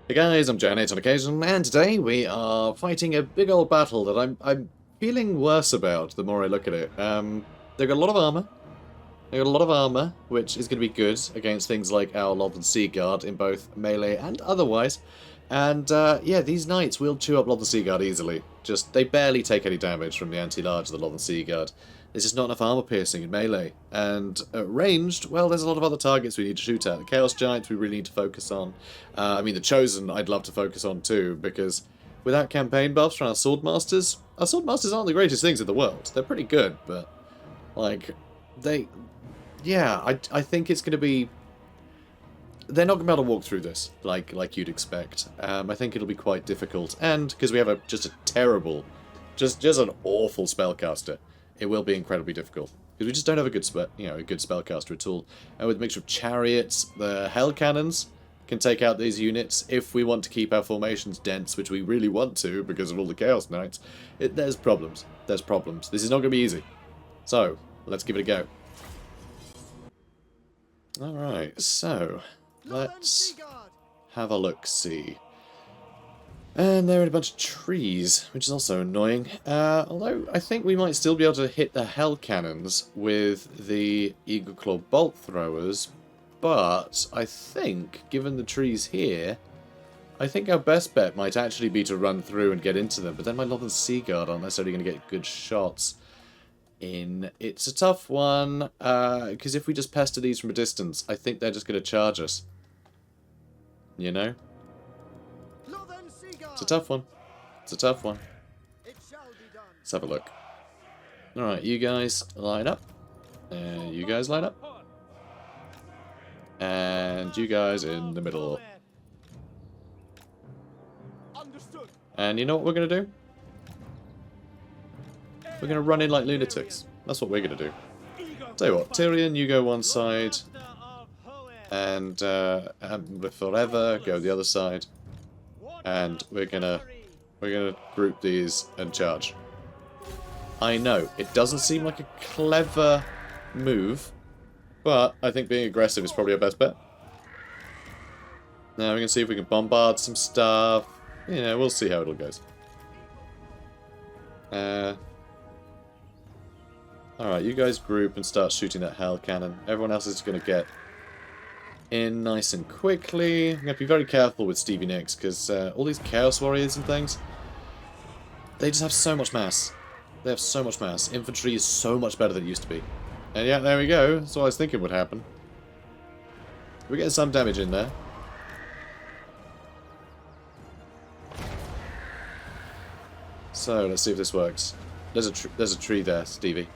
Hey guys, I'm Janet on occasion, and today we are fighting a big old battle that I'm feeling worse about the more I look at it. They've got a lot of armor. They've got a lot of armor, which is going to be good against things like our Lothern Sea Guard in both melee and otherwise. And yeah, these knights will chew up Lothern Sea Guard easily. Just they barely take any damage from the anti-large of the Lothern Sea Guard. There's just not enough armor piercing in melee. And at ranged, well, there's a lot of other targets we need to shoot at. The Chaos Giants we really need to focus on. I mean, the Chosen I'd love to focus on too, because without campaign buffs from our Swordmasters aren't the greatest things in the world. They're pretty good, but, like, yeah, I think it's going to be... They're not going to be able to walk through this, like you'd expect. I think it'll be quite difficult, and because we have just a terrible, just an awful spellcaster, it will be incredibly difficult. Because we just don't have a good spellcaster at all. And with a mixture of chariots, the hell cannons can take out these units if we want to keep our formations dense, which we really want to because of all the Chaos Knights. There's problems. There's problems. This is not going to be easy. So, let's give it a go. Alright, so let's have a look-see. And they're in a bunch of trees, which is also annoying. Although, I think we might still be able to hit the hell cannons with the Eagle Claw bolt throwers. But I think, given the trees here, I think our best bet might actually be to run through and get into them. But then my Lothern Sea Guard aren't necessarily going to get good shots in. It's a tough one, because if we just pester these from a distance, I think they're just going to charge us. You know? It's a tough one. It's a tough one. Let's have a look. Alright, you guys line up. And you guys line up. And you guys in the middle. And you know what we're going to do? We're going to run in like lunatics. That's what we're going to do. Tell you what, Tyrion, you go one side. And forever go the other side. And we're gonna group these and charge. I know, it doesn't seem like a clever move, but I think being aggressive is probably our best bet. Now we can see if we can bombard some stuff. You know, we'll see how it all goes. Alright, you guys group and start shooting that hell cannon. Everyone else is gonna get in nice and quickly. I'm going to be very careful with Stevie Nicks, because all these Chaos Warriors and things, they just have so much mass. They have so much mass. Infantry is so much better than it used to be. And yeah, there we go. That's what I was thinking would happen. We're getting some damage in there. So, let's see if this works. There's a tree there, Stevie.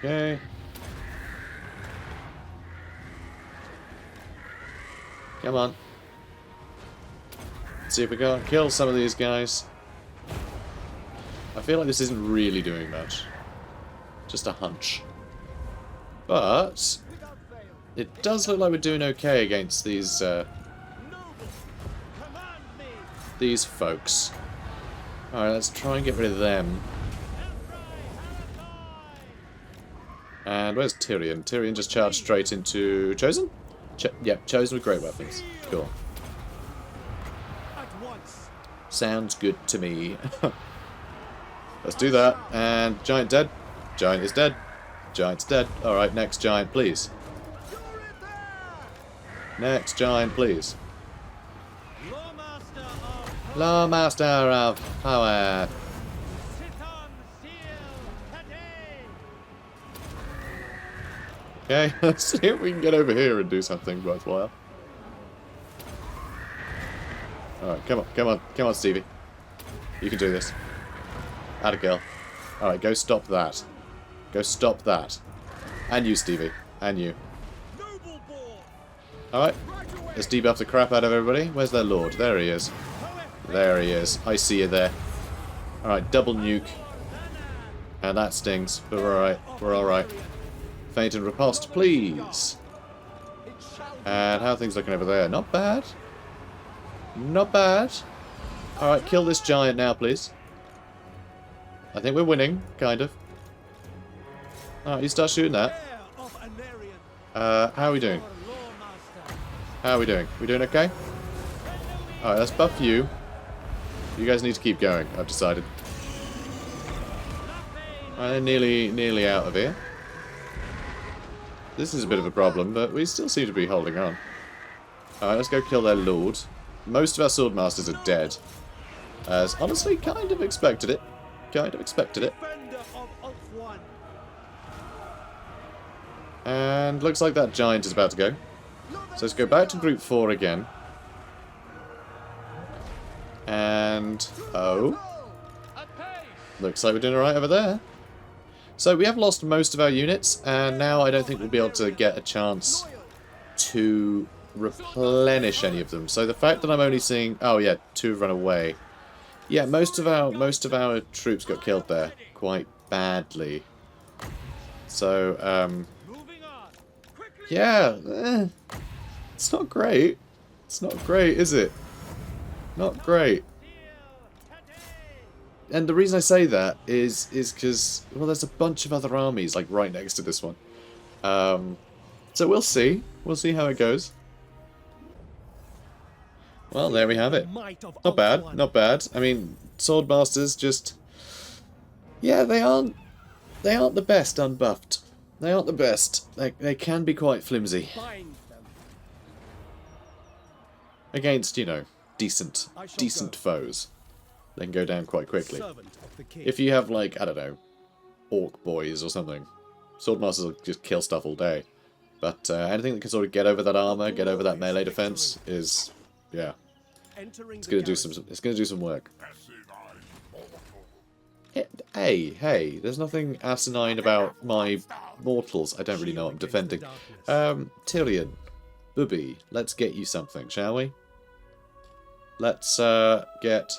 Okay. Come on. Let's see if we can't kill some of these guys. I feel like this isn't really doing much. Just a hunch. But it does look like we're doing okay against these folks. Alright, let's try and get rid of them. And where's Tyrion? Tyrion just charged straight into Chosen? Yep, Chosen with great weapons. Cool. Sounds good to me. Let's do that. And Giant dead. Giant is dead. Giant's dead. Alright, next Giant, please. Next Giant, please. Lawmaster of Power. Okay, let's see if we can get over here and do something worthwhile. Alright, come on, Stevie. You can do this. Atta girl. Alright, go stop that. Go stop that. And you, Stevie. And you. Alright, let's debuff the crap out of everybody. Where's their lord? There he is. There he is. I see you there. Alright, double nuke. And that stings, but we're alright. We're alright. Feint and riposte, please. And how are things looking over there? Not bad. Not bad. Alright, kill this giant now, please. I think we're winning, kind of. Alright, you start shooting that. How are we doing? How are we doing? We doing okay? Alright, let's buff you. You guys need to keep going, I've decided. Alright, they're nearly out of here. This is a bit of a problem, but we still seem to be holding on. Alright, let's go kill their lord. Most of our swordmasters are dead. As honestly, kind of expected it. Kind of expected it. And looks like that giant is about to go. So let's go back to group 4 again. And oh, looks like we're doing alright over there. So we have lost most of our units, and now I don't think we'll be able to get a chance to replenish any of them. So the fact that I'm only seeing, oh yeah, 2 have run away. Yeah, most of our troops got killed there quite badly. So yeah, it's not great. It's not great, is it? Not great. And the reason I say that is because, well, there's a bunch of other armies like right next to this one. So we'll see. We'll see how it goes. Well, there we have it. Not bad, not bad. I mean, swordmasters just, yeah, they aren't the best unbuffed. They aren't the best. They can be quite flimsy against, you know, decent foes. They can go down quite quickly. If you have, like, I don't know, orc boys or something, swordmasters will just kill stuff all day. But anything that can sort of get over that armor, get over that melee defense is, yeah, it's gonna do some work. Hey, there's nothing asinine about my mortals. I don't really know what I'm defending. Tyrion, Booby, let's get you something, shall we? Let's get...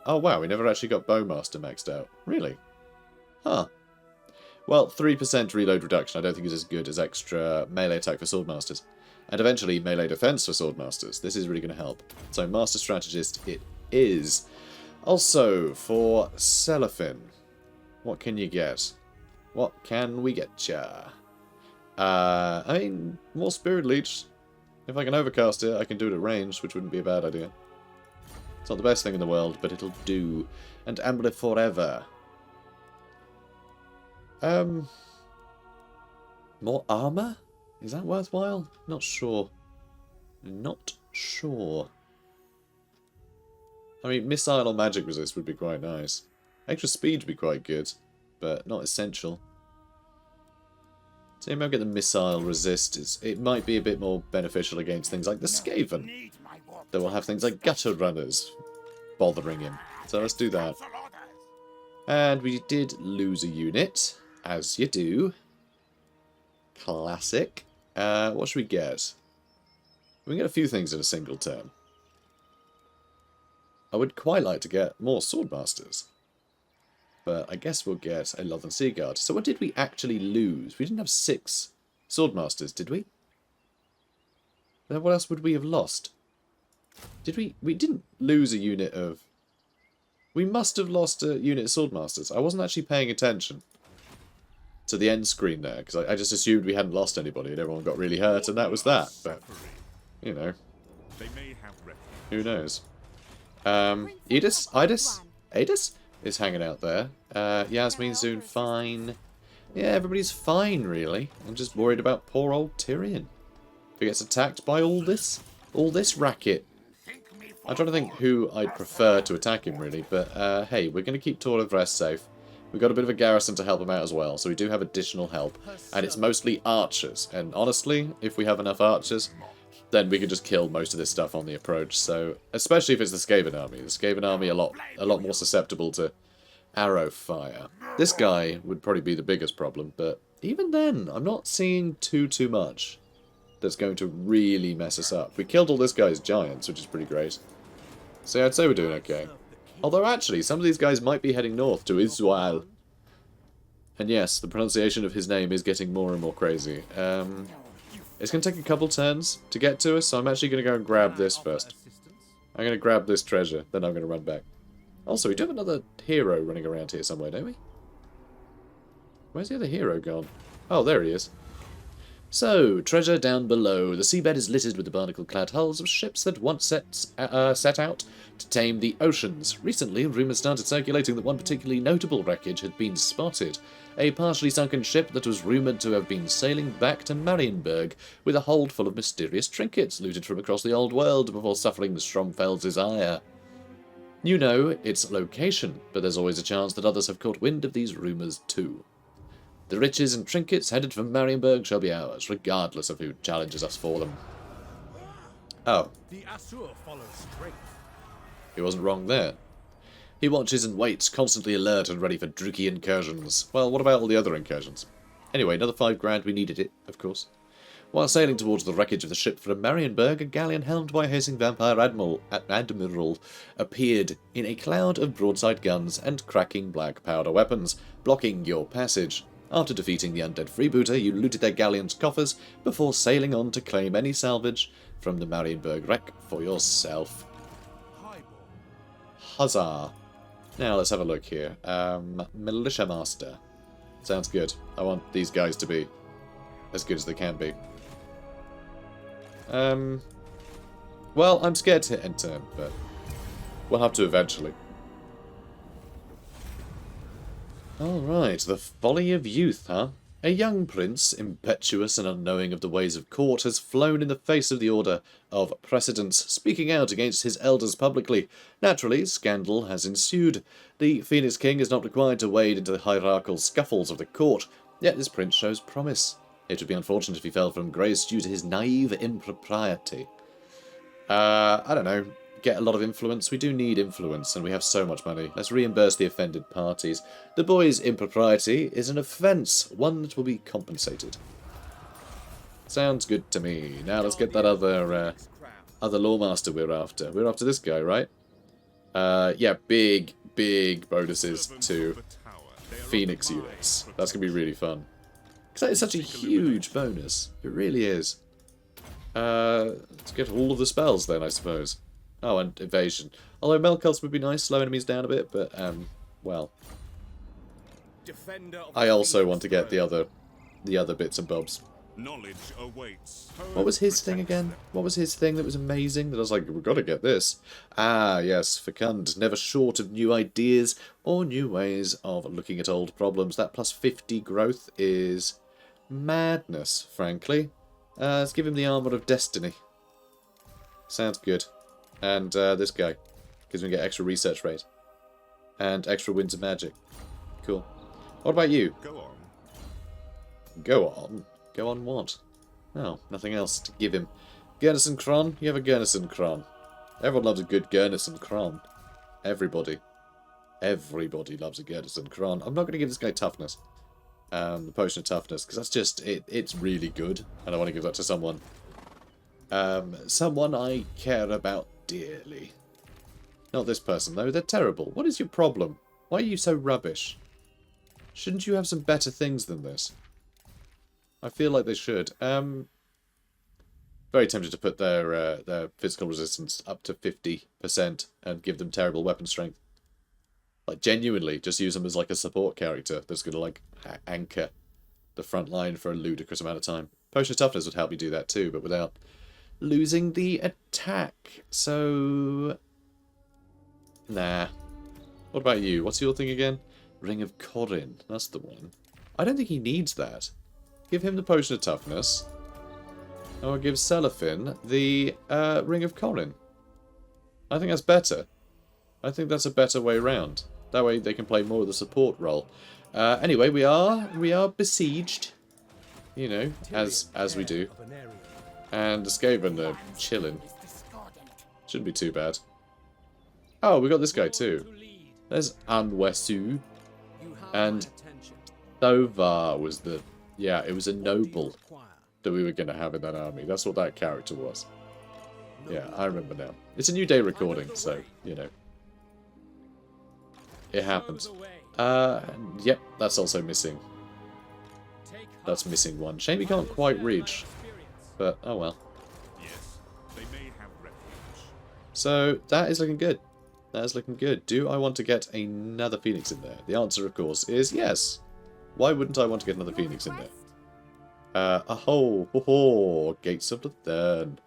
Oh wow, we never actually got Bowmaster maxed out. Really? Huh. Well, 3% reload reduction I don't think is as good as extra melee attack for swordmasters. And eventually melee defense for swordmasters. This is really going to help. So Master Strategist it is. Also, for Celophin, what can you get? What can we get ya? I mean, more Spirit Leech. If I can overcast it, I can do it at range, which wouldn't be a bad idea. It's not the best thing in the world, but it'll do. And Amulet Forever. More armor? Is that worthwhile? Not sure. Not sure. I mean, missile or magic resist would be quite nice. Extra speed would be quite good, but not essential. So maybe I'll get the missile resist. It might be a bit more beneficial against things like the Skaven. That will have things like gutter runners bothering him. So let's do that. And we did lose a unit, as you do. Classic. What should we get? We can get a few things in a single turn. I would quite like to get more Swordmasters. But I guess we'll get a Lothern Sea Guard. So what did we actually lose? We didn't have 6 Swordmasters, did we? Then what else would we have lost? Did we? We didn't lose a unit of... We must have lost a unit of Swordmasters. I wasn't actually paying attention to the end screen there, because I just assumed we hadn't lost anybody and everyone got really hurt, and that was that. But, you know, who knows? Adis is hanging out there. Yasmin soon fine. Yeah, everybody's fine, really. I'm just worried about poor old Tyrion. If he gets attacked by all this racket. I'm trying to think who I'd prefer to attack him, really. But, hey, we're going to keep TOR safe. We've got a bit of a garrison to help him out as well, so we do have additional help. And it's mostly archers. And honestly, if we have enough archers, then we can just kill most of this stuff on the approach. So, especially if it's the Skaven army. The Skaven army a lot more susceptible to arrow fire. This guy would probably be the biggest problem, but even then, I'm not seeing too much that's going to really mess us up. We killed all this guy's giants, which is pretty great. So yeah, I'd say we're doing okay. Although actually, some of these guys might be heading north to Israel. And yes, the pronunciation of his name is getting more and more crazy. It's going to take a couple turns to get to us, so I'm actually going to go and grab this first. I'm going to grab this treasure, then I'm going to run back. Also, we do have another hero running around here somewhere, don't we? Where's the other hero gone? Oh, there he is. So, treasure down below. The seabed is littered with the barnacle-clad hulls of ships that once set out to tame the oceans. Recently, rumours started circulating that one particularly notable wreckage had been spotted. A partially sunken ship that was rumoured to have been sailing back to Marienburg with a hold full of mysterious trinkets looted from across the old world before suffering the Stromfeld's ire. You know its location, but there's always a chance that others have caught wind of these rumours too. The riches and trinkets headed from Marienburg shall be ours, regardless of who challenges us for them. Oh. The Asur follows straight. He wasn't wrong there. He watches and waits, constantly alert and ready for Druki incursions. Well, what about all the other incursions? Anyway, another 5 grand, we needed it, of course. While sailing towards the wreckage of the ship from Marienburg, a galleon helmed by a hissing vampire admiral appeared in a cloud of broadside guns and cracking black powder weapons, blocking your passage. After defeating the undead freebooter, you looted their galleon's coffers before sailing on to claim any salvage from the Marienburg wreck for yourself. Huzzah! Now let's have a look here. Militia Master. Sounds good. I want these guys to be as good as they can be. Well, I'm scared to hit end turn, but we'll have to eventually. Alright, the folly of youth, huh? A young prince, impetuous and unknowing of the ways of court, has flown in the face of the order of precedence, speaking out against his elders publicly. Naturally, scandal has ensued. The Phoenix King is not required to wade into the hierarchical scuffles of the court, yet this prince shows promise. It would be unfortunate if he fell from grace due to his naive impropriety. I don't know. Get a lot of influence. We do need influence, and we have so much money. Let's reimburse the offended parties. The boy's impropriety is an offence, one that will be compensated. Sounds good to me. Now let's get that other lawmaster we're after. We're after this guy, right? Yeah, big bonuses to Phoenix units. That's going to be really fun. Because that is such a huge bonus. It really is. Let's get all of the spells then, I suppose. Oh, and evasion. Although Melkults would be nice, slow enemies down a bit, but, well. I also want to get the other bits and bobs. Knowledge awaits. What was his thing again? What was his thing that was amazing? That I was like, we've got to get this. Ah, yes, fecund. Never short of new ideas or new ways of looking at old problems. That plus 50 growth is madness, frankly. Let's give him the Armour of Destiny. Sounds good. And this guy, because we get extra research rate. And extra winds of magic. Cool. What about you? Go on. Go on? Go on what? Oh, nothing else to give him. Gurnison Kron? You have a Gurnison Kron. Everyone loves a good Gurnison Kron. Everybody. Everybody loves a Gurnison Kron. I'm not going to give this guy toughness. The potion of toughness, because that's just, it's really good. And I want to give that to someone. Someone I care about dearly. Not this person, though. They're terrible. What is your problem? Why are you so rubbish? Shouldn't you have some better things than this? I feel like they should. Very tempted to put their physical resistance up to 50% and give them terrible weapon strength. Like, genuinely, just use them as, like, a support character that's going to, like, anchor the front line for a ludicrous amount of time. Potion of Toughness would help you do that, too, but without losing the attack. So, nah. What about you? What's your thing again? Ring of Corin. That's the one. I don't think he needs that. Give him the Potion of Toughness. Or give Celophin the Ring of Corin. I think that's better. I think that's a better way round. That way they can play more of the support role. Anyway, we are besieged. You know, as we do. And the Skaven are chilling. Shouldn't be too bad. Oh, we got this guy too. There's Anwesu. And Thovar was the... Yeah, it was a noble that we were going to have in that army. That's what that character was. Yeah, I remember now. It's a New Day recording, so, you know. It happens. Yep, that's also missing. That's missing one. Shame we can't quite reach. But, oh well. So, that is looking good. That is looking good. Do I want to get another Phoenix in there? The answer, of course, is yes. Why wouldn't I want to get another Phoenix in there? Gates of the Thurn.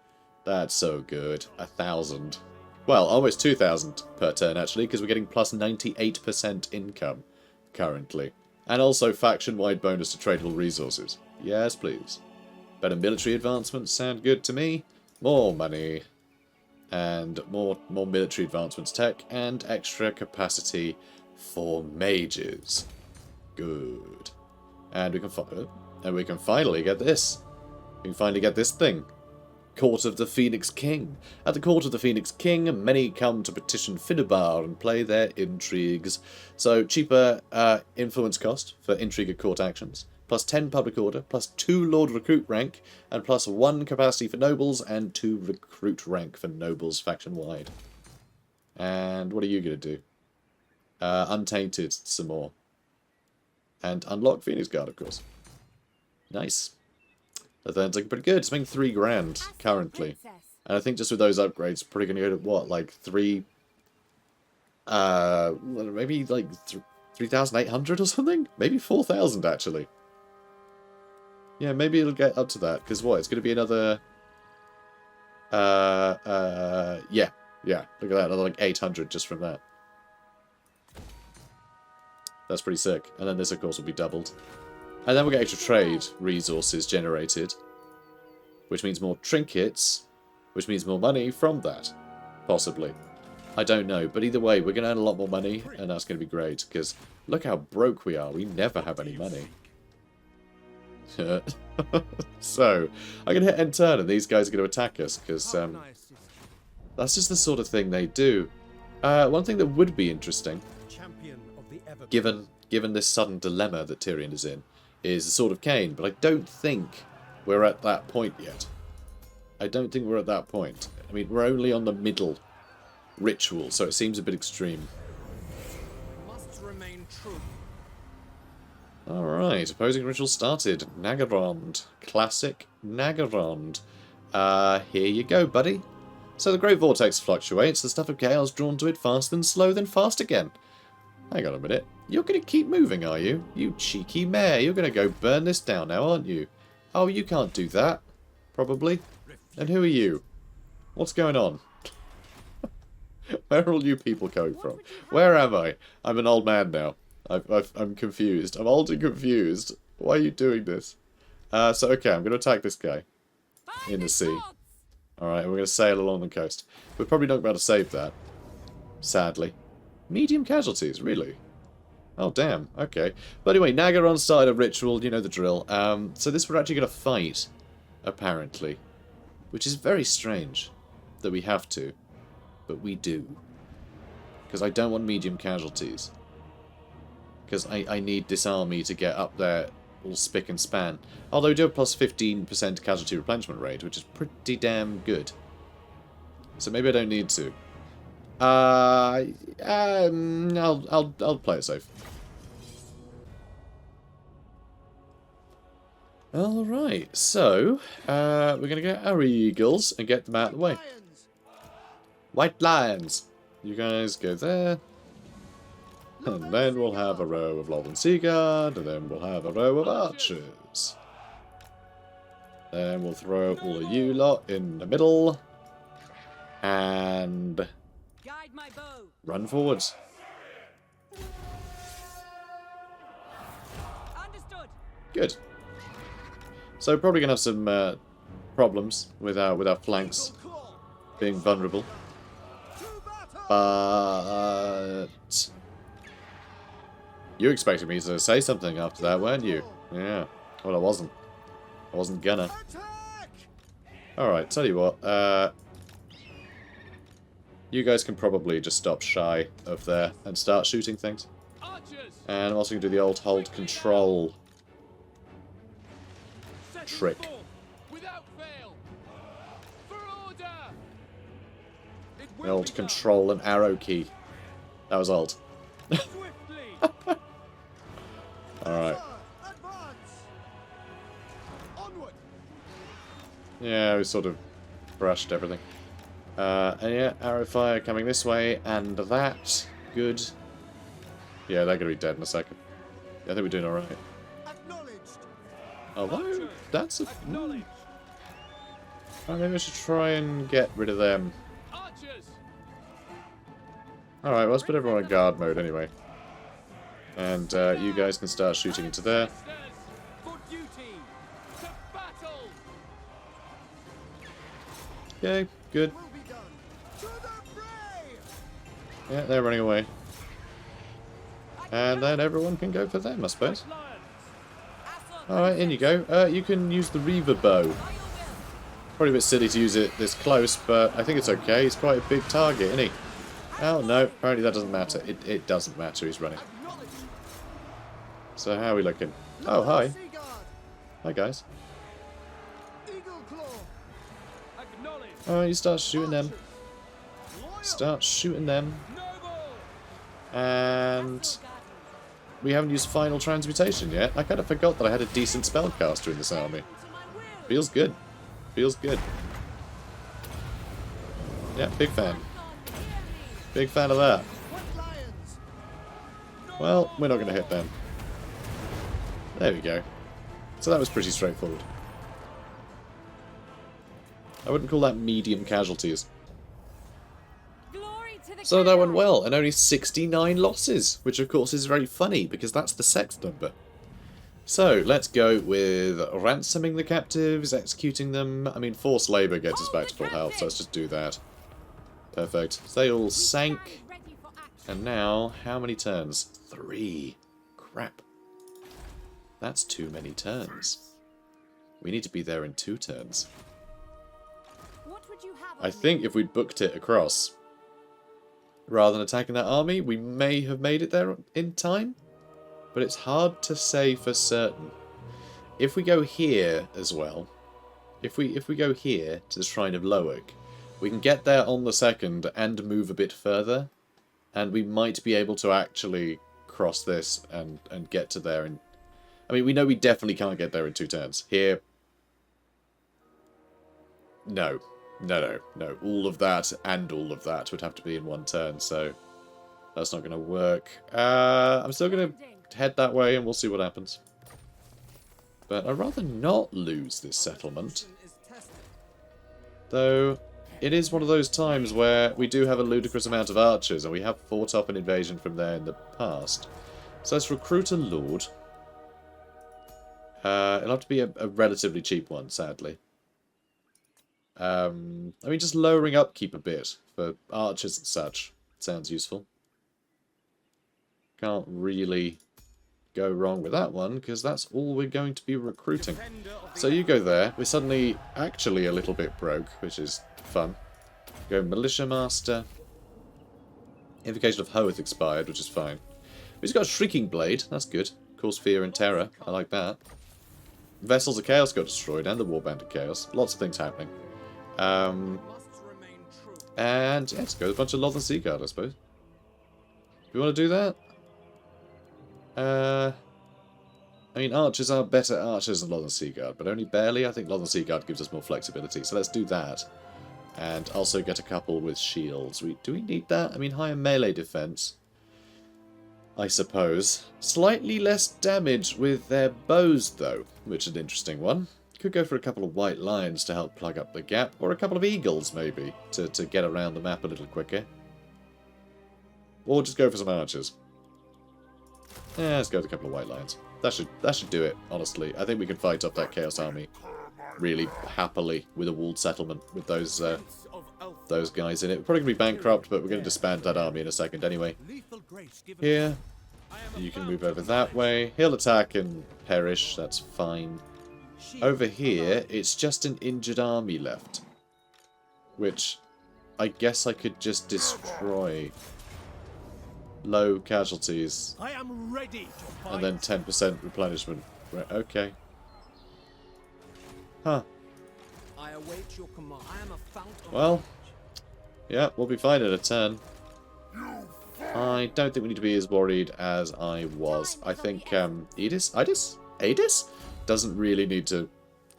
That's so good. 1,000. Well, almost 2,000 per turn, actually, because we're getting plus 98% income currently. And also faction-wide bonus to tradable resources. Yes, please. Better military advancements sound good to me. More money. And more military advancements tech. And extra capacity for mages. Good. And we can finally get this. We can finally get this thing. Court of the Phoenix King. At the Court of the Phoenix King, many come to petition Finnebar and play their intrigues. So, cheaper influence cost for intrigue at court actions, plus 10 public order, plus 2 Lord Recruit rank, and plus 1 capacity for nobles, and 2 recruit rank for nobles faction-wide. And what are you going to do? Untainted some more. And unlock Phoenix Guard, of course. Nice. That's looking pretty good. It's making 3 grand currently. And I think just with those upgrades, probably going to go to what, like 3... maybe like 3,800 or something? Maybe 4,000 actually. Yeah, maybe it'll get up to that. Because what, it's going to be another... yeah. Look at that, another like 800 just from that. That's pretty sick. And then this, of course, will be doubled. And then we'll get extra trade resources generated, which means more trinkets, which means more money from that, possibly. I don't know, but either way, we're going to earn a lot more money, and that's going to be great, because look how broke we are. We never have any money. So, I'm going to hit end turn, and these guys are going to attack us, because that's just the sort of thing they do. One thing that would be interesting, given this sudden dilemma that Tyrion is in, is the Sword of Cain, but I don't think we're at that point yet. I don't think we're at that point. I mean, we're only on the middle ritual, so it seems a bit extreme. Must remain true. Alright, opposing ritual started. Nagarand. Classic Nagarand. Here you go, buddy. So the Great Vortex fluctuates, the stuff of chaos drawn to it fast, then slow, then fast again. Hang on a minute. You're going to keep moving, are you? You cheeky mare. You're going to go burn this down now, aren't you? Oh, you can't do that. Probably. And who are you? What's going on? Where are all you people coming from? Where am I? I'm an old man now. I'm confused. I'm old and confused. Why are you doing this? So, okay, I'm going to attack this guy. In the sea. Alright, we're going to sail along the coast. We're probably not about to save that. Sadly. Medium casualties, really? Oh, damn. Okay. But anyway, Nagarand started a ritual, you know the drill. So this we're actually going to fight, apparently. Which is very strange that we have to. But we do. Because I don't want medium casualties. Because I need this army to get up there all spick and span. Although we do have plus 15% casualty replenishment rate, which is pretty damn good. So maybe I don't need to. I'll play it safe. Alright, so we're gonna get our eagles and get them out of the way. White lions! You guys go there. And then we'll have a row of Lord and Seaguard, and then we'll have a row of archers. Then we'll throw all of you lot in the middle. And run forwards. Good. So probably gonna have some problems with our flanks being vulnerable. But you expected me to say something after that, weren't you? Yeah. Well, I wasn't. I wasn't gonna. Alright, tell you what. You guys can probably just stop shy of there and start shooting things. And I'm also going to do the old hold control trick. The old control and arrow key. That was old. Alright. Yeah, we sort of brushed everything. And yeah, arrow fire coming this way, and that. Good. Yeah, they're going to be dead in a second. I think we're doing alright. Although, that's a... Oh, maybe I should try and get rid of them. Alright, well, let's put everyone in guard mode anyway. And you guys can start shooting into there. Okay, good. Yeah, they're running away. And then everyone can go for them, I suppose. Alright, in you go. You can use the Reaver bow. Probably a bit silly to use it this close, but I think it's okay. He's quite a big target, isn't he? Oh, no. Apparently that doesn't matter. It doesn't matter. He's running. So how are we looking? Oh, hi. Hi, guys. Oh, you start shooting them. Start shooting them. And we haven't used Final Transmutation yet. I kind of forgot that I had a decent spellcaster in this army. Feels good. Feels good. Yeah, big fan. Big fan of that. Well, we're not going to hit them. There we go. So that was pretty straightforward. I wouldn't call that medium casualties. So that went well, and only 69 losses, which of course is very funny, because that's the sex number. So, let's go with ransoming the captives, executing them. I mean, forced labour gets us back to full health, so let's just do that. Perfect. So they all sank. And now, how many turns? 3. Crap. That's too many turns. We need to be there in 2 turns. I think if we'd booked it across, rather than attacking that army, we may have made it there in time. But it's hard to say for certain. If we go here as well, if we go here to the Shrine of Loic, we can get there on the 2nd and move a bit further, and we might be able to actually cross this and get to there. And I mean, we know we definitely can't get there in 2 turns. Here, no. All of that and all of that would have to be in 1 turn, so that's not going to work. I'm still going to head that way and we'll see what happens. But I'd rather not lose this settlement. Though, it is one of those times where we do have a ludicrous amount of archers, and we have fought up an invasion from there in the past. So let's recruit a lord. It'll have to be a relatively cheap one, sadly. I mean, just lowering upkeep a bit for archers and such sounds useful. Can't really go wrong with that one, because that's all we're going to be recruiting. So you go there. We're suddenly actually a little bit broke, which is fun. Go Militia Master. Invocation of Hoeth expired, which is fine. We've got a Shrieking Blade. That's good. Cause fear and terror. I like that. Vessels of Chaos got destroyed, and the Warband of Chaos. Lots of things happening. And yeah, let's go with a bunch of Lothern Seaguard, I suppose. Do we want to do that? I mean, archers are better archers than Lothern Seaguard, but only barely. I think Lothern Seaguard gives us more flexibility, so let's do that. And also get a couple with shields. Do we need that? I mean, higher melee defense, I suppose. Slightly less damage with their bows, though, which is an interesting one. Could go for a couple of white lions to help plug up the gap, or a couple of eagles, maybe, to get around the map a little quicker. Or just go for some archers. Yeah, let's go with a couple of white lions. That should do it, honestly. I think we can fight up that Chaos Army really happily with a walled settlement with those guys in it. We're probably going to be bankrupt, but we're going to disband that army in a second anyway. Here, you can move over that way. He'll attack and perish, that's fine. Over here, it's just an injured army left, which I guess I could just destroy. Low casualties. I am ready to fight. And then 10% replenishment. Right, okay. Huh. I await your command. I am a fount of well, yeah, we'll be fine at a turn. I don't think we need to be as worried as I was. I think Adis doesn't really need to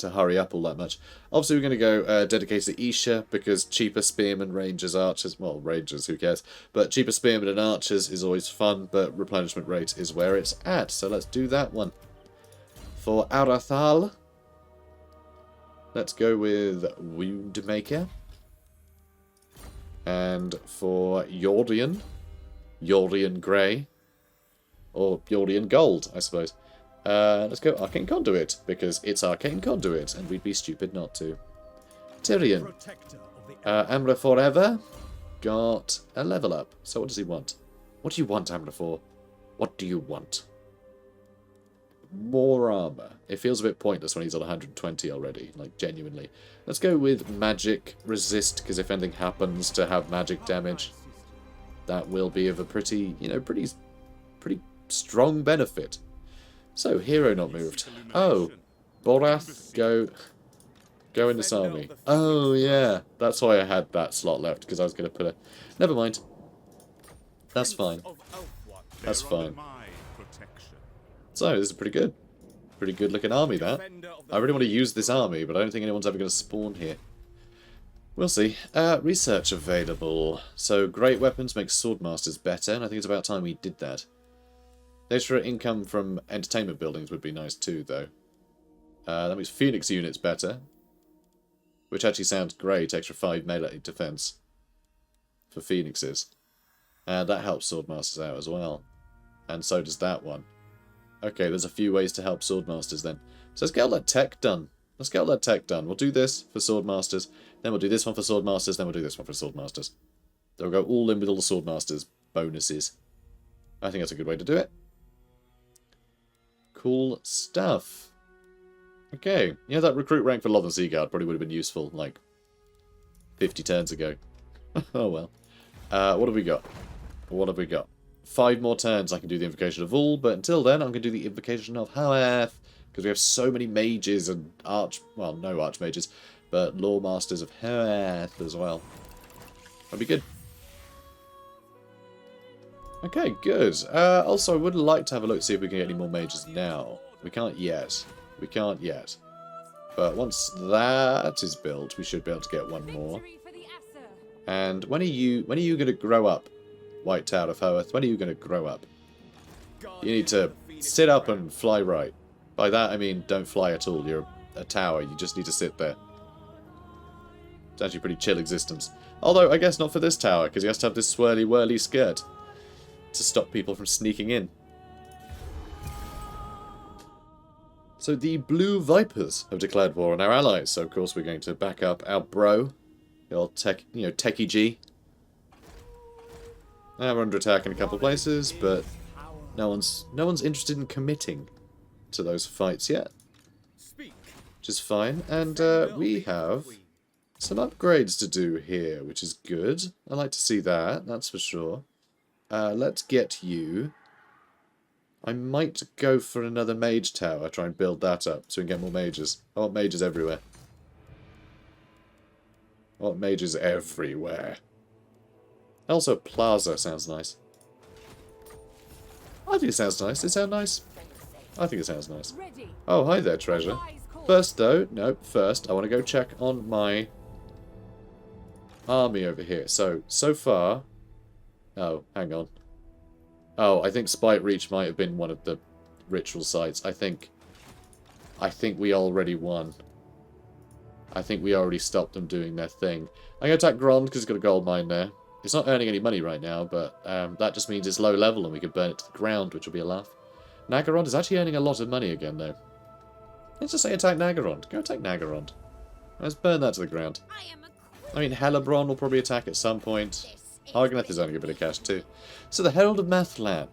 hurry up all that much. Obviously, we're going to go dedicate to Isha, because cheaper spearmen, rangers, archers, well, rangers, who cares? But cheaper spearmen and archers is always fun, but replenishment rate is where it's at. So let's do that one. For Arathal, let's go with Woundmaker. And for Yorian, Yorian Grey. Or Yorian Gold, I suppose. Let's go Arcane Conduit, because it's Arcane Conduit, and we'd be stupid not to. Tyrion. Amra Forever got a level up. So what does he want? What do you want, Amra for? What do you want? More armor. It feels a bit pointless when he's on 120 already, like genuinely. Let's go with magic resist, because if anything happens to have magic damage, that will be of a pretty, you know, pretty strong benefit. So, hero not moved. Oh, Borath, go in this army. Oh, yeah. That's why I had that slot left, because I was going to put a... Never mind. That's fine. That's fine. So, this is pretty good. Pretty good looking army, that. I really want to use this army, but I don't think anyone's ever going to spawn here. We'll see. Research available. So, great weapons make swordmasters better, and I think it's about time we did that. Extra income from entertainment buildings would be nice too, though. That makes Phoenix units better. Which actually sounds great. Extra 5 melee defense for Phoenixes. And that helps swordmasters out as well. And so does that one. Okay, there's a few ways to help swordmasters then. So let's get all that tech done. Let's get all that tech done. We'll do this for swordmasters. Then we'll do this one for swordmasters. Then we'll do this one for swordmasters. Then we'll go all in with all the swordmasters bonuses. I think that's a good way to do it. Cool stuff. Okay, yeah, that recruit rank for Lothern Seaguard probably would have been useful, like, 50 turns ago. Oh well. What have we got? What have we got? 5 more turns I can do the Invocation of All, but until then I'm going to do the Invocation of Hoeth, because we have so many mages and well, no archmages, but Lore Masters of Hoeth as well. That'd be good. Okay, good. Also, I would like to have a look to see if we can get any more mages now. We can't yet. We can't yet. But once that is built, we should be able to get one more. And when are you going to grow up, White Tower of Hoeth? When are you going to grow up? You need to sit up and fly right. By that, I mean don't fly at all. You're a tower. You just need to sit there. It's actually a pretty chill existence. Although, I guess not for this tower, because he has to have this swirly-whirly skirt to stop people from sneaking in. So the Blue Vipers have declared war on our allies, so of course we're going to back up our bro, the old Techie G. Now we're under attack in a couple of places, but no one's interested in committing to those fights yet, which is fine. And we have some upgrades to do here, which is good. I like to see that, that's for sure. Let's get you. I might go for another mage tower, try and build that up so we can get more mages. I want mages everywhere. I want mages everywhere. Also, plaza sounds nice. I think it sounds nice. Does it sound nice? I think it sounds nice. Oh, hi there, treasure. First, though, no, first, I want to go check on my army over here. So far... Oh, hang on. Oh, I think Spite Reach might have been one of the ritual sites. I think we already won. I think we already stopped them doing their thing. I'm going to attack Grond because it's got a gold mine there. It's not earning any money right now, but that just means it's low level and we can burn it to the ground, which will be a laugh. Nagarand is actually earning a lot of money again, though. Let's just say attack Nagarand. Go attack Nagarand. Let's burn that to the ground. I mean, Helebron will probably attack at some point. Argoneth is earning a bit of cash too. So the Herald of Mathlan.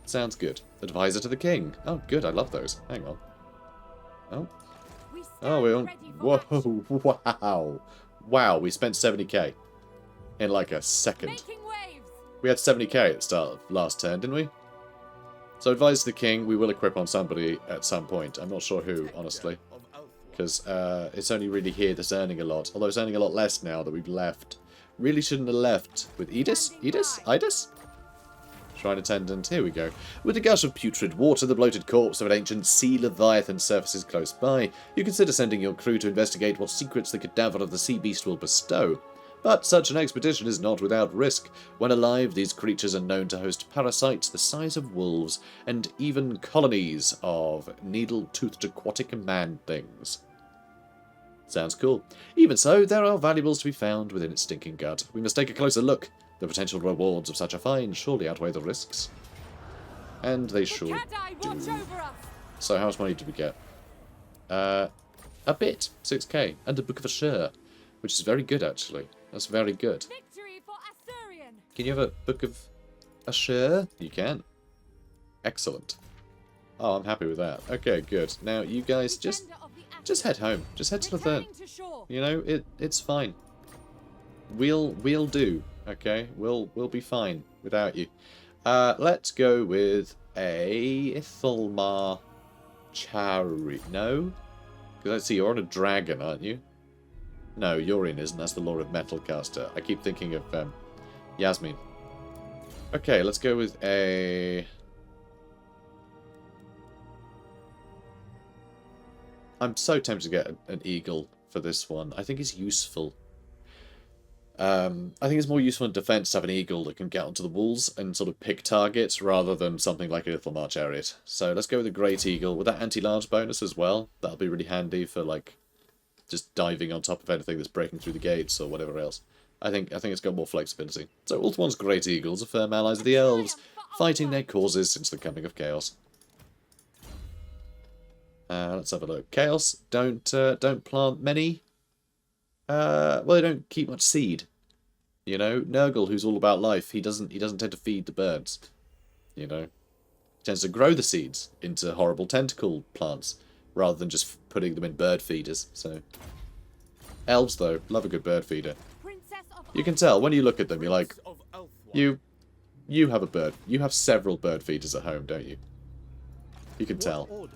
Sounds good. Advisor to the King. Oh, good. I love those. Hang on. Oh. Oh, we're on... Whoa. Wow. Wow, we spent 70k. In like a second. We had 70k at the start of last turn, didn't we? So Advisor to the King, we will equip on somebody at some point. I'm not sure who, honestly. Because it's only really here that's earning a lot. Although it's earning a lot less now that we've left. Really shouldn't have left with Edis? Idis? Shrine Attendant, here we go. With a gush of putrid water, the bloated corpse of an ancient sea leviathan surfaces close by. You consider sending your crew to investigate what secrets the cadaver of the sea beast will bestow. But such an expedition is not without risk. When alive, these creatures are known to host parasites the size of wolves, and even colonies of needle-toothed aquatic man-things. Sounds cool. Even so, there are valuables to be found within its stinking gut. We must take a closer look. The potential rewards of such a find surely outweigh the risks. And they sure do. So how much money did we get? A bit. 6k. And a Book of Assur, which is very good, actually. That's very good. Can you have a Book of Assur? You can. Excellent. Oh, I'm happy with that. Okay, good. Now, you guys just head home. Just head to the third. You know, it's fine. We'll do. Okay, we'll be fine without you. Let's go with a Ithalmar Chari. No? Because let's see, you're on a dragon, aren't you? No, Yorin isn't. That's the Lord of Metalcaster. I keep thinking of Yasmin. Okay, let's go with a... I'm so tempted to get an eagle for this one. I think it's useful. I think it's more useful in defense to have an eagle that can get onto the walls and sort of pick targets rather than something like a little March chariot. So let's go with a great eagle with that anti-large bonus as well. That'll be really handy for like just diving on top of anything that's breaking through the gates or whatever else. I think it's got more flexibility. So Ulthuan's great eagles are firm allies of the elves, fighting their causes since the coming of chaos. Let's have a look. Chaos don't plant many. Well, they don't keep much seed. You know, Nurgle, who's all about life, he doesn't tend to feed the birds. You know, he tends to grow the seeds into horrible tentacle plants rather than just putting them in bird feeders. So, elves though love a good bird feeder. You can tell when you look at them. You're like, you have a bird. You have several bird feeders at home, don't you? You can tell.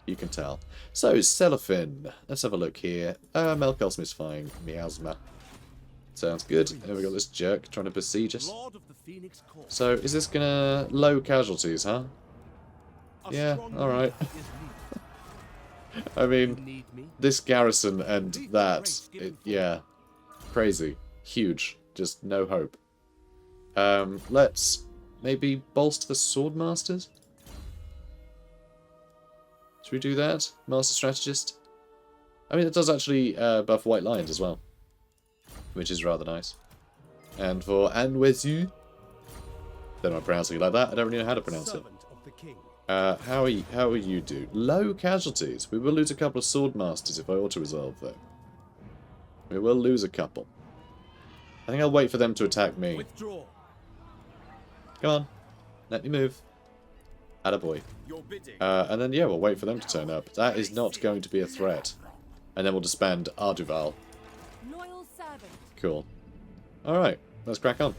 You can tell. So, Cellophane. Let's have a look here. Melkel's misfying Miasma. Sounds good. And we got this jerk trying to besiege us. So, is this gonna low casualties, huh? Yeah, alright. I mean, this garrison and that, yeah, crazy. Huge. Just no hope. Let's maybe bolster the Swordmasters? Should we do that? Master Strategist? I mean, it does actually buff White Lions as well, which is rather nice. And for Anwesu, don't know I'm pronouncing it like that. I don't really know how to pronounce it. How are you do? Low casualties. We will lose a couple of Swordmasters if I auto-resolve, though. We will lose a couple. I think I'll wait for them to attack me. Withdraw. Come on. Let me move. Attaboy. And then, yeah, we'll wait for them to turn up. That is not going to be a threat. And then we'll disband Arduval. Cool. Alright, let's crack on.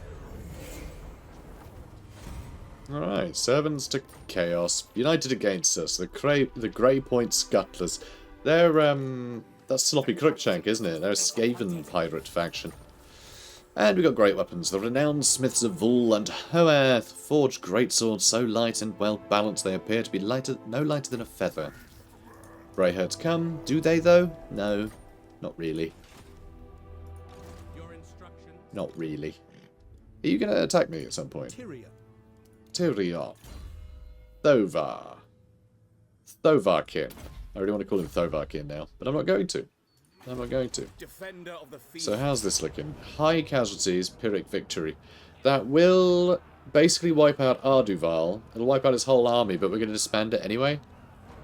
Alright, servants to chaos. United against us. The Grey Point Scuttlers. They're, that's Sloppy Crookshank, isn't it? They're a Skaven pirate faction. And we got great weapons. The renowned smiths of Vul and Hoath forged great swords so light and well balanced they appear to be no lighter than a feather. Greyherds come. Do they, though? No, not really. Not really. Are you going to attack me at some point? Tyrion. Thovar. Thovarkin. I really want to call him Thovarkin now, but I'm not going to. I'm not going to. So how's this looking? High casualties, Pyrrhic victory. That will basically wipe out Arduval. It'll wipe out his whole army, but we're going to disband it anyway.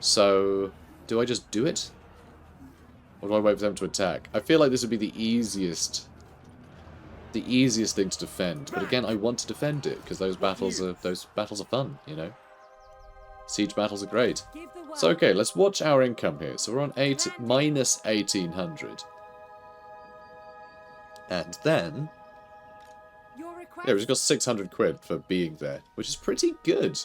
So, do I just do it? Or do I wait for them to attack? I feel like this would be the easiest thing to defend. But again, I want to defend it because those battles are fun, you know. Siege battles are great. So okay, let's watch our income here. So we're on minus 1800. And then yeah, we've got 600 quid for being there, which is pretty good.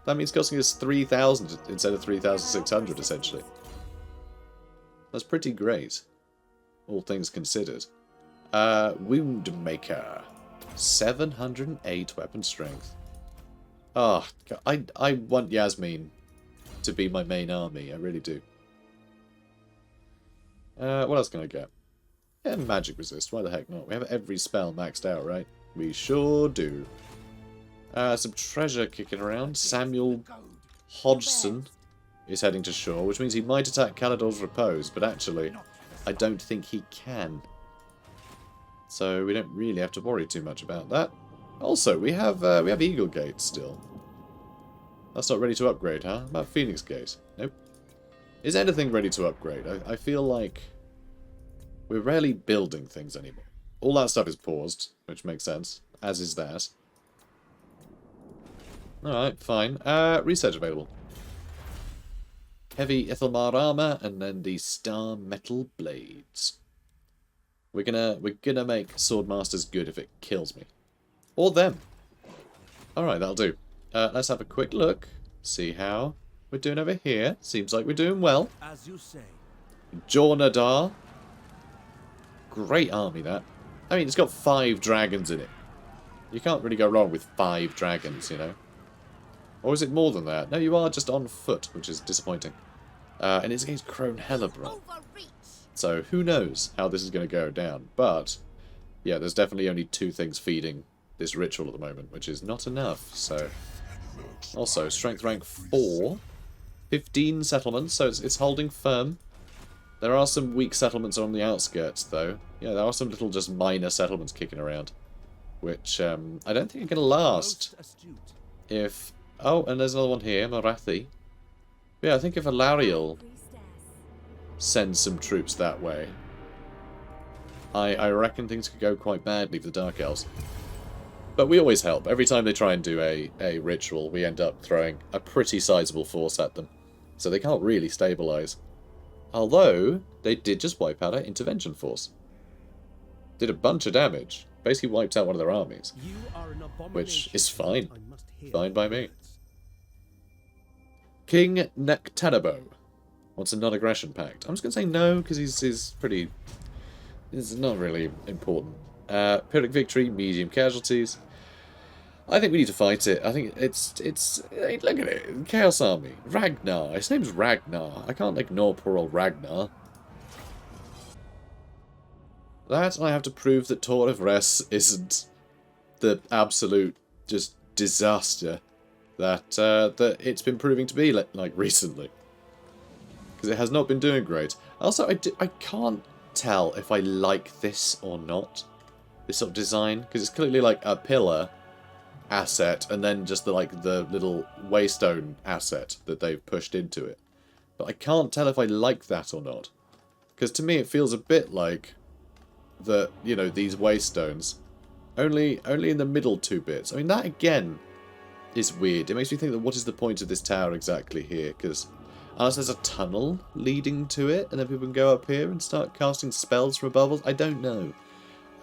That means costing us 3,000 instead of 3,600 essentially. That's pretty great, all things considered. Woundmaker, 708 weapon strength. Oh, I want Yasmin to be my main army. I really do. What else can I get? Yeah, magic resist. Why the heck not? We have every spell maxed out, right? We sure do. Some treasure kicking around. Samuel Hodgson is heading to shore, which means he might attack Calador's Repose, but actually, I don't think he can. So we don't really have to worry too much about that. Also, we have Eagle Gate still. That's not ready to upgrade, huh? How about Phoenix Gate? Nope. Is anything ready to upgrade? I feel like we're rarely building things anymore. All that stuff is paused, which makes sense, as is that. Alright, fine. Research available. Heavy Ithelmar armor, and then the Star Metal Blades. We're gonna make Swordmasters good if it kills me. Or them. Alright, that'll do. Let's have a quick look. See how we're doing over here. Seems like we're doing well. As you say. Jornadar. Great army, that. I mean, it's got 5 dragons in it. You can't really go wrong with 5 dragons, you know. Or is it more than that? No, you are just on foot, which is disappointing. And it's against Crone Hellebron. So, who knows how this is going to go down. But, yeah, there's definitely only 2 things feeding this ritual at the moment, which is not enough, so... Also, strength rank 4. 15 settlements, so it's holding firm. There are some weak settlements on the outskirts, though. Yeah, there are some little just minor settlements kicking around. Which, I don't think are going to last. If... Oh, and there's another one here, Marathi. Yeah, I think if Alariel sends some troops that way, I reckon things could go quite badly for the Dark Elves. But we always help. Every time they try and do a ritual, we end up throwing a pretty sizable force at them. So they can't really stabilise. Although, they did just wipe out our intervention force. Did a bunch of damage. Basically wiped out one of their armies. Which is fine. Fine by me. King Nectanabo wants a non-aggression pact. I'm just going to say no, because he's pretty... It's not really important. Pyrrhic victory, medium casualties. I think we need to fight it. I think it's look at it. Chaos Army. Ragnar. His name's Ragnar. I can't ignore poor old Ragnar. That, and I have to prove that TOR of YVRESSE isn't the absolute just disaster that that it's been proving to be like recently. Because it has not been doing great. Also, I can't tell if I like this or not. This sort of design. Because it's clearly like a pillar asset and then just the little waystone asset that they've pushed into it. But I can't tell if I like that or not. Because to me it feels a bit like that, you know, these waystones only in the middle 2 bits. I mean, that again is weird. It makes me think that what is the point of this tower exactly here? Because unless there's a tunnel leading to it and then people can go up here and start casting spells from above us, I don't know.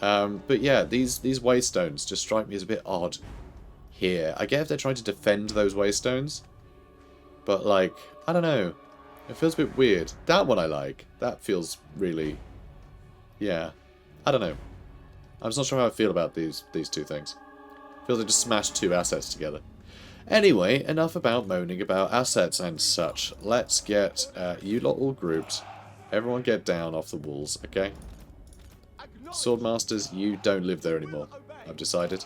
But yeah, these waystones just strike me as a bit odd here. I get if they're trying to defend those waystones, but like, I don't know. It feels a bit weird. That one I like. That feels really, yeah. I don't know. I'm just not sure how I feel about these 2 things. Feels like just smashed 2 assets together. Anyway, enough about moaning about assets and such. Let's get you lot all grouped. Everyone get down off the walls, okay? Swordmasters, you don't live there anymore. I've decided.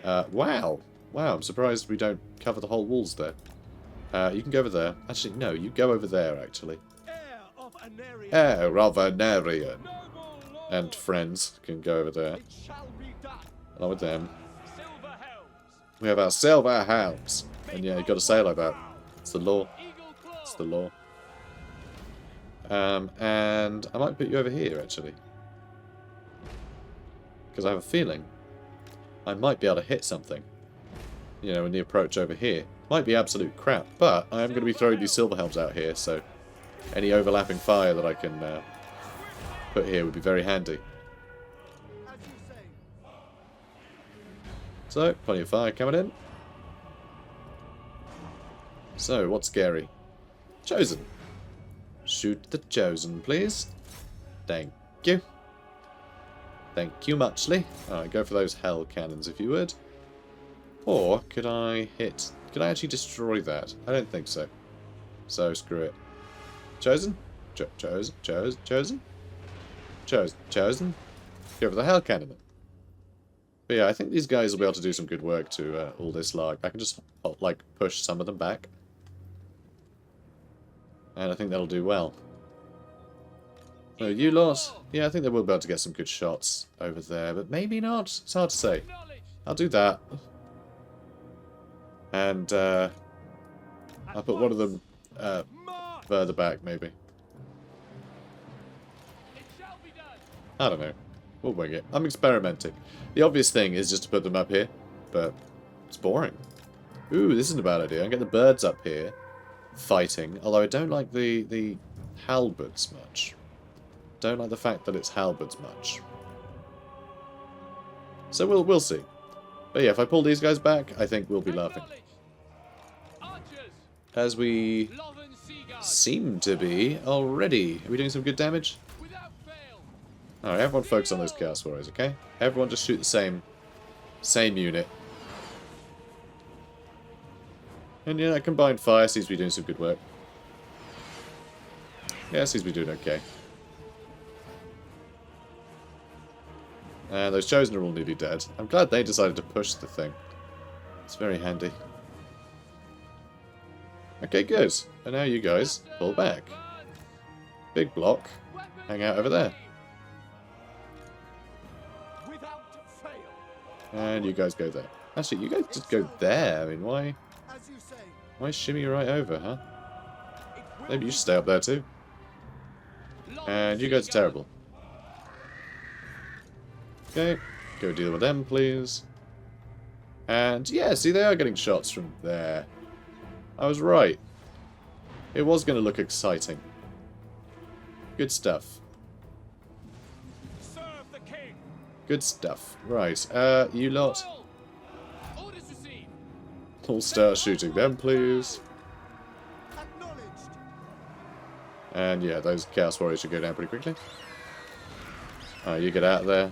Wow. Wow, I'm surprised we don't cover the whole walls there. You can go over there. Actually, no, you go over there, actually. Heir of Anarian. And friends can go over there. Along with them. We have our silver helms. And yeah, you've got to say it like that. It's the law. It's the law. And I might put you over here, actually. Because I have a feeling I might be able to hit something. You know, in the approach over here. Might be absolute crap, but I am going to be throwing these silver helms out here, so any overlapping fire that I can put here would be very handy. So, plenty of fire coming in. So, what's scary? Chosen. Shoot the Chosen, please. Thank you. Thank you muchly. Alright, go for those hell cannons if you would. Or, could I hit... Could I actually destroy that? I don't think so. So, screw it. Chosen? Chosen? Chosen? Go for the Hell Cannon. But yeah, I think these guys will be able to do some good work to all this lark. I can just, like, push some of them back. And I think that'll do well. So you lot, yeah, I think they will be able to get some good shots over there, but maybe not. It's hard to say. I'll do that. And I'll put one of them further back, maybe. I don't know. We'll wing it. I'm experimenting. The obvious thing is just to put them up here, but it's boring. Ooh, this isn't a bad idea. I can get the birds up here fighting, although I don't like the halberds much. Don't like the fact that it's halberds much. So we'll see. But yeah, if I pull these guys back, I think we'll be laughing. As we seem to be already. Are we doing some good damage? Alright, everyone focus on those Chaos Warriors, okay? Everyone just shoot the same unit. And yeah, combined fire seems to be doing some good work. Yeah, seems to be doing okay. And those Chosen are all nearly dead. I'm glad they decided to push the thing. It's very handy. Okay, good. And now you guys pull back. Big block. Hang out over there. And you guys go there. Actually, you guys just go there. I mean, why shimmy right over, huh? Maybe you should stay up there too. And you guys are terrible. Okay, go deal with them, please. And yeah, see, they are getting shots from there. I was right. It was going to look exciting. Good stuff. Good stuff. Right, you lot. All start shooting them, please. And yeah, those Chaos Warriors should go down pretty quickly. Alright, you get out of there.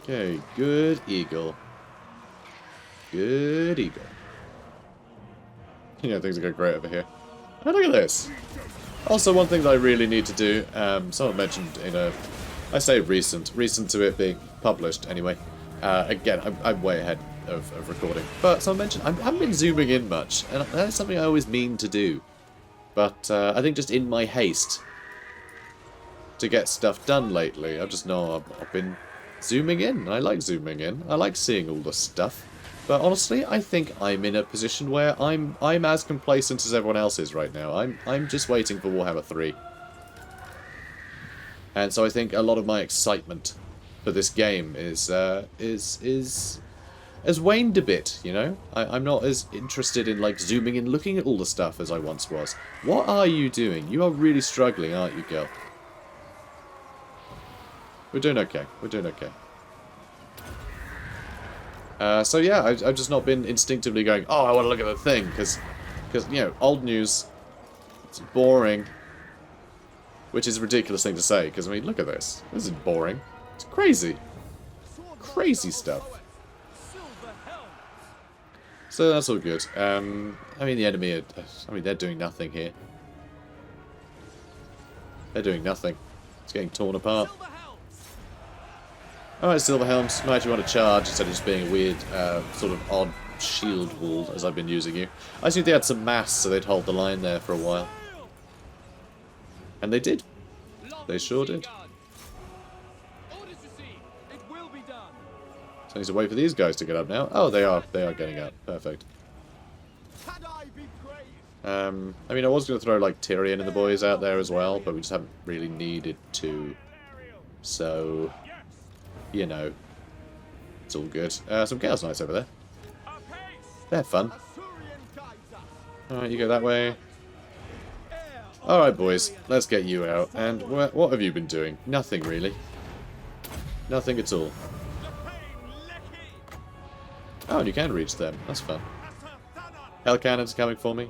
Okay, good eagle. Good eagle. Yeah, things are going great over here. Oh, look at this! Also, one thing that I really need to do, someone mentioned in a, I say recent to it being published anyway. Again, I'm way ahead of recording. But someone mentioned, I haven't been zooming in much, and that's something I always mean to do. But I think just in my haste to get stuff done lately, I've been zooming in. I like zooming in. I like seeing all the stuff. But honestly, I think I'm in a position where I'm as complacent as everyone else is right now. I'm just waiting for Warhammer 3. And so I think a lot of my excitement for this game has waned a bit, you know? I'm not as interested in like zooming in, looking at all the stuff as I once was. What are you doing? You are really struggling, aren't you, girl? We're doing okay. We're doing okay. So yeah, I've just not been instinctively going, oh, I want to look at the thing, because you know, old news, it's boring, which is a ridiculous thing to say, because I mean, look at this. This is boring. It's crazy. Crazy stuff. So that's all good. I mean, the enemy, they're doing nothing here. They're doing nothing. It's getting torn apart. Alright, Silver Helms, might actually want to charge instead of just being a weird, sort of odd shield wall as I've been using you. I assumed they had some mass so they'd hold the line there for a while. And they did. They sure did. So I need to wait for these guys to get up now. Oh, they are getting up. Perfect. I mean, I was going to throw, like, Tyrion and the boys out there as well, but we just haven't really needed to. So, you know, it's all good. Some Chaos Knights over there. They're fun. Alright, you go that way. Alright, boys, let's get you out. And what have you been doing? Nothing, really. Nothing at all. Oh, and you can reach them. That's fun. Hell Cannon's coming for me.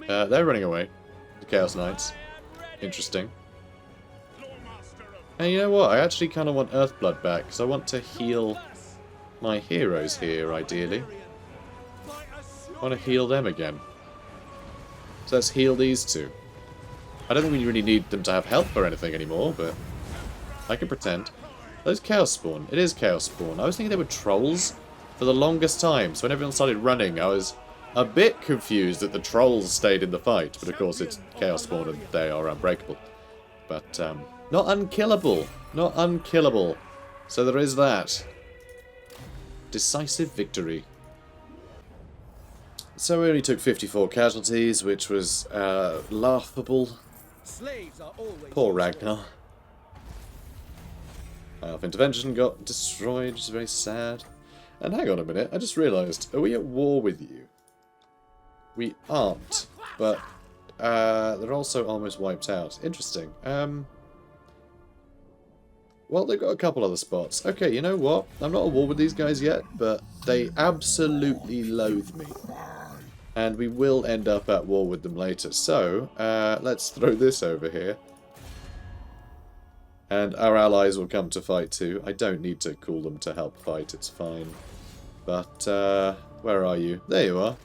They're running away. The Chaos Knights. Interesting. And you know what? I actually kind of want Earthblood back, because I want to heal my heroes here, ideally. I want to heal them again. So let's heal these two. I don't think we really need them to have health or anything anymore, but I can pretend. Those Chaos Spawn. It is Chaos Spawn. I was thinking they were trolls for the longest time, so when everyone started running, I was a bit confused that the trolls stayed in the fight, but of course it's Chaos Spawn and they are unbreakable. But, not unkillable. Not unkillable. So there is that. Decisive victory. So we only took 54 casualties, which was, laughable. Poor Ragnar. Elf Intervention got destroyed, which is very sad. And hang on a minute, I just realised, are we at war with you? We aren't, but they're also almost wiped out. Interesting. Well, they've got a couple other spots. Okay, you know what? I'm not at war with these guys yet, but they absolutely loathe me. And we will end up at war with them later. So, let's throw this over here. And our allies will come to fight too. I don't need to call them to help fight, it's fine. But, where are you? There you are.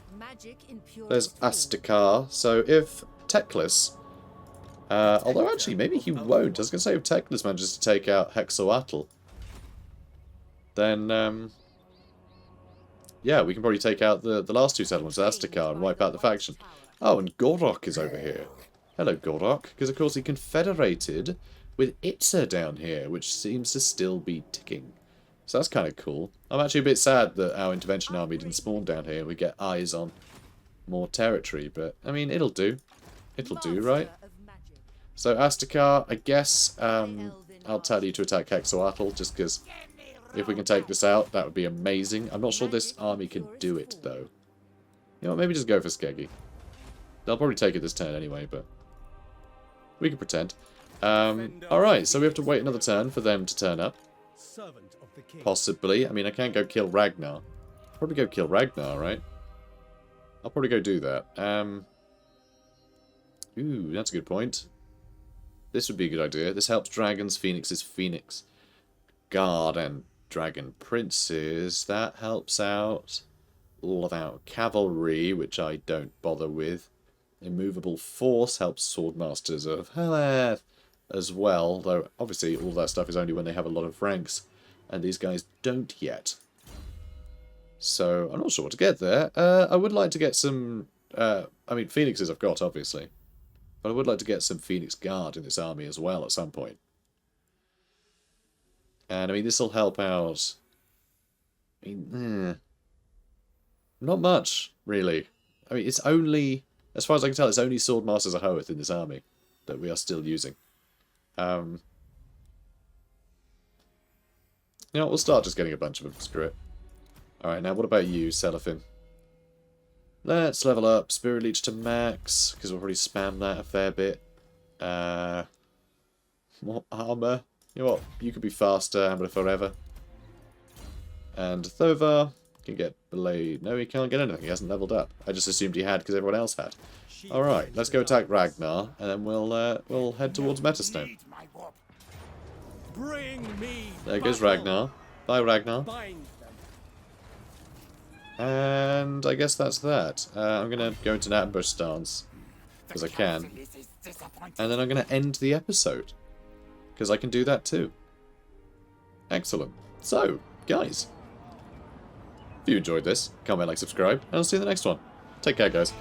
There's Astakar. So if Teclis... although actually, maybe he won't. I was going to say if Teclis manages to take out Hexoatl, then, yeah, we can probably take out the last two settlements, Astakar, and wipe out the faction. Oh, and Gorok is over here. Hello, Gorok. Because, of course, he confederated with Itza down here, which seems to still be ticking. So that's kind of cool. I'm actually a bit sad that our intervention army didn't spawn down here and we get eyes on more territory, but, I mean, it'll do. It'll do, right? So, Astakar, I guess, I'll tell you to attack Hexoatl, just because if we can take this out, that would be amazing. I'm not sure this army can do it, though. You know what, maybe just go for Skeggy. They'll probably take it this turn anyway, but we can pretend. Alright, so we have to wait another turn for them to turn up. Possibly. I mean, I can't go kill Ragnar. Probably go kill Ragnar, right? I'll probably go do that. Ooh, that's a good point. This would be a good idea. This helps dragons, phoenixes, phoenix guard, and dragon princes. That helps out all of our cavalry, which I don't bother with. Immovable force helps swordmasters of Heleth as well, though obviously all that stuff is only when they have a lot of ranks, and these guys don't yet. So I'm not sure what to get there. I would like to get some, I mean, phoenixes I've got, obviously. But I would like to get some Phoenix Guard in this army as well at some point. And, I mean, this will help out... I mean, not much, really. I mean, it's only... As far as I can tell, it's only Swordmasters of Hoeth in this army that we are still using. You know what, we'll start just getting a bunch of them. Screw it. Alright, now what about you, Celophin? Let's level up Spirit Leech to max, because we'll probably spam that a fair bit. More armor. You know what? You could be faster, Ambler forever. And Thovar can get Blade. No, he can't get anything. He hasn't leveled up. I just assumed he had because everyone else had. Alright, let's go attack Ragnar, and then we'll head towards Metastone. There goes Ragnar. Bye, Ragnar. And I guess that's that. I'm going to go into an ambush stance, because I can. And then I'm going to end the episode, because I can do that too. Excellent. So, guys, if you enjoyed this, comment, like, subscribe, and I'll see you in the next one. Take care, guys.